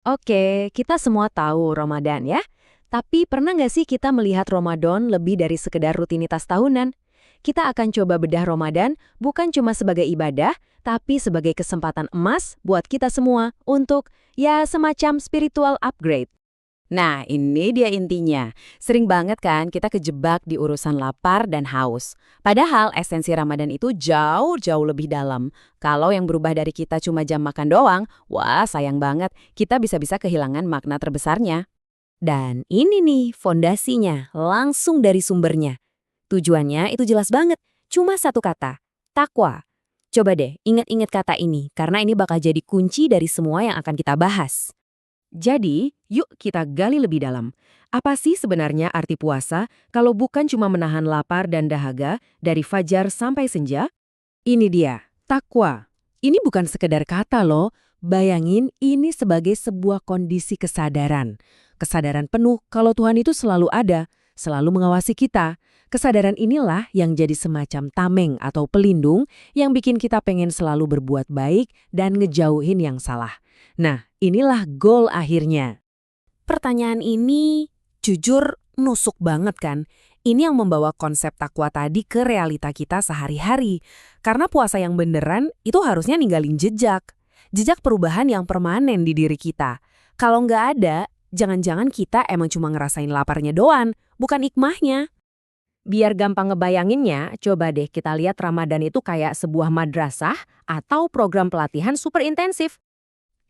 Oke, kita semua tahu Ramadan ya. Tapi pernah nggak sih kita melihat Ramadan lebih dari sekedar rutinitas tahunan? Kita akan coba bedah Ramadan bukan cuma sebagai ibadah, tapi sebagai kesempatan emas buat kita semua untuk ya semacam spiritual upgrade. Nah, ini dia intinya. Sering banget kan kita kejebak di urusan lapar dan haus. Padahal esensi Ramadan itu jauh-jauh lebih dalam. Kalau yang berubah dari kita cuma jam makan doang, wah sayang banget, kita bisa-bisa kehilangan makna terbesarnya. Dan ini nih fondasinya, langsung dari sumbernya. Tujuannya itu jelas banget, cuma satu kata, takwa. Coba deh ingat-ingat kata ini, karena ini bakal jadi kunci dari semua yang akan kita bahas. Jadi, yuk kita gali lebih dalam. Apa sih sebenarnya arti puasa kalau bukan cuma menahan lapar dan dahaga dari fajar sampai senja? Ini dia, takwa. Ini bukan sekedar kata loh. Bayangin ini sebagai sebuah kondisi kesadaran. Kesadaran penuh kalau Tuhan itu selalu ada, selalu mengawasi kita. Kesadaran inilah yang jadi semacam tameng atau pelindung yang bikin kita pengen selalu berbuat baik dan ngejauhin yang salah. Nah, inilah goal akhirnya. Pertanyaan ini jujur nusuk banget kan? Ini yang membawa konsep takwa tadi ke realita kita sehari-hari. Karena puasa yang beneran itu harusnya ninggalin jejak. Jejak perubahan yang permanen di diri kita. Kalau nggak ada, jangan-jangan kita emang cuma ngerasain laparnya doang, bukan hikmahnya. Biar gampang ngebayanginnya, coba deh kita lihat Ramadan itu kayak sebuah madrasah atau program pelatihan super intensif.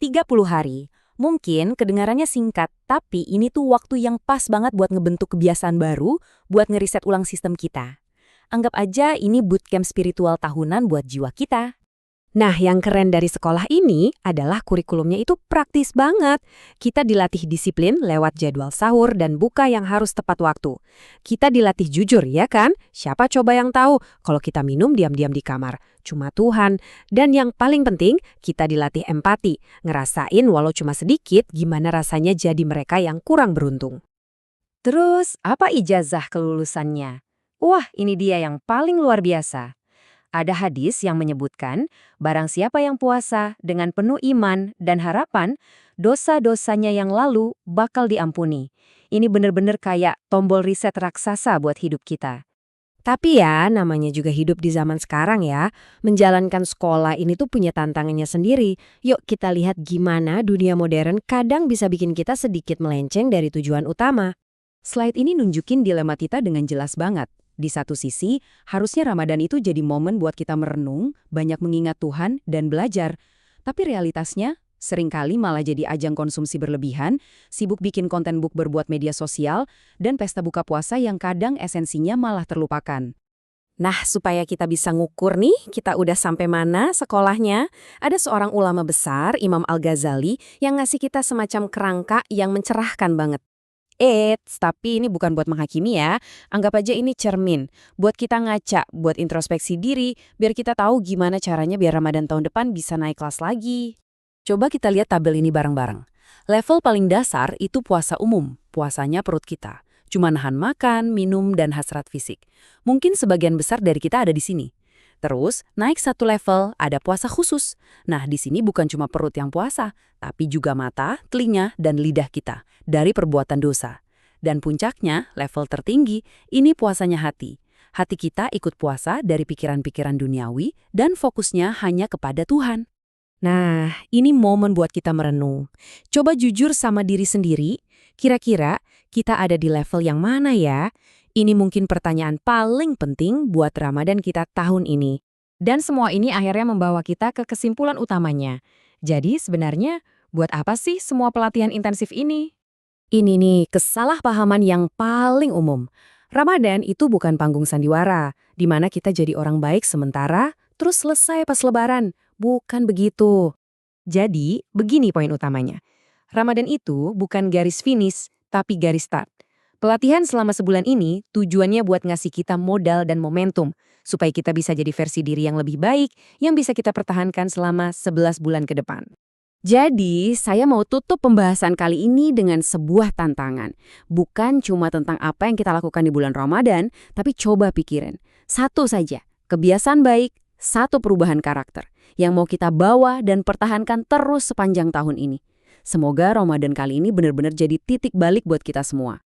30 hari. Mungkin kedengarannya singkat, tapi ini tuh waktu yang pas banget buat ngebentuk kebiasaan baru, buat ngeriset ulang sistem kita. Anggap aja ini bootcamp spiritual tahunan buat jiwa kita. Nah, yang keren dari sekolah ini adalah kurikulumnya itu praktis banget. Kita dilatih disiplin lewat jadwal sahur dan buka yang harus tepat waktu. Kita dilatih jujur, ya kan? Siapa coba yang tahu kalau kita minum diam-diam di kamar? Cuma Tuhan. Dan yang paling penting, kita dilatih empati. Ngerasain walau cuma sedikit gimana rasanya jadi mereka yang kurang beruntung. Terus, apa ijazah kelulusannya? Wah, ini dia yang paling luar biasa. Ada hadis yang menyebutkan, barang siapa yang puasa dengan penuh iman dan harapan, dosa-dosanya yang lalu bakal diampuni. Ini bener-bener kayak tombol reset raksasa buat hidup kita. Tapi ya, namanya juga hidup di zaman sekarang ya. Menjalankan sekolah ini tuh punya tantangannya sendiri. Yuk kita lihat gimana dunia modern kadang bisa bikin kita sedikit melenceng dari tujuan utama. Slide ini nunjukin dilema kita dengan jelas banget. Di satu sisi, harusnya Ramadan itu jadi momen buat kita merenung, banyak mengingat Tuhan, dan belajar. Tapi realitasnya, seringkali malah jadi ajang konsumsi berlebihan, sibuk bikin konten book berbuat media sosial, dan pesta buka puasa yang kadang esensinya malah terlupakan. Nah, supaya kita bisa ngukur nih, kita udah sampai mana sekolahnya, ada seorang ulama besar, Imam Al-Ghazali, yang ngasih kita semacam kerangka yang mencerahkan banget. Tapi ini bukan buat menghakimi ya. Anggap aja ini cermin. Buat kita ngaca, buat introspeksi diri, biar kita tahu gimana caranya biar Ramadan tahun depan bisa naik kelas lagi. Coba kita lihat tabel ini bareng-bareng. Level paling dasar itu puasa umum, puasanya perut kita. Cuma nahan makan, minum, dan hasrat fisik. Mungkin sebagian besar dari kita ada di sini. Terus, naik satu level, ada puasa khusus. Nah, di sini bukan cuma perut yang puasa, tapi juga mata, telinga, dan lidah kita dari perbuatan dosa. Dan puncaknya, level tertinggi, ini puasanya hati. Hati kita ikut puasa dari pikiran-pikiran duniawi dan fokusnya hanya kepada Tuhan. Nah, ini momen buat kita merenung. Coba jujur sama diri sendiri, kira-kira kita ada di level yang mana ya? Ini mungkin pertanyaan paling penting buat Ramadan kita tahun ini. Dan semua ini akhirnya membawa kita ke kesimpulan utamanya. Jadi sebenarnya, buat apa sih semua pelatihan intensif ini? Ini nih kesalahpahaman yang paling umum. Ramadan itu bukan panggung sandiwara, di mana kita jadi orang baik sementara, terus selesai pas Lebaran. Bukan begitu. Jadi, begini poin utamanya. Ramadan itu bukan garis finish, tapi garis start. Pelatihan selama sebulan ini tujuannya buat ngasih kita modal dan momentum, supaya kita bisa jadi versi diri yang lebih baik, yang bisa kita pertahankan selama 11 bulan ke depan. Jadi, saya mau tutup pembahasan kali ini dengan sebuah tantangan. Bukan cuma tentang apa yang kita lakukan di bulan Ramadan, tapi coba pikirin. Satu saja, kebiasaan baik, satu perubahan karakter, yang mau kita bawa dan pertahankan terus sepanjang tahun ini. Semoga Ramadan kali ini benar-benar jadi titik balik buat kita semua.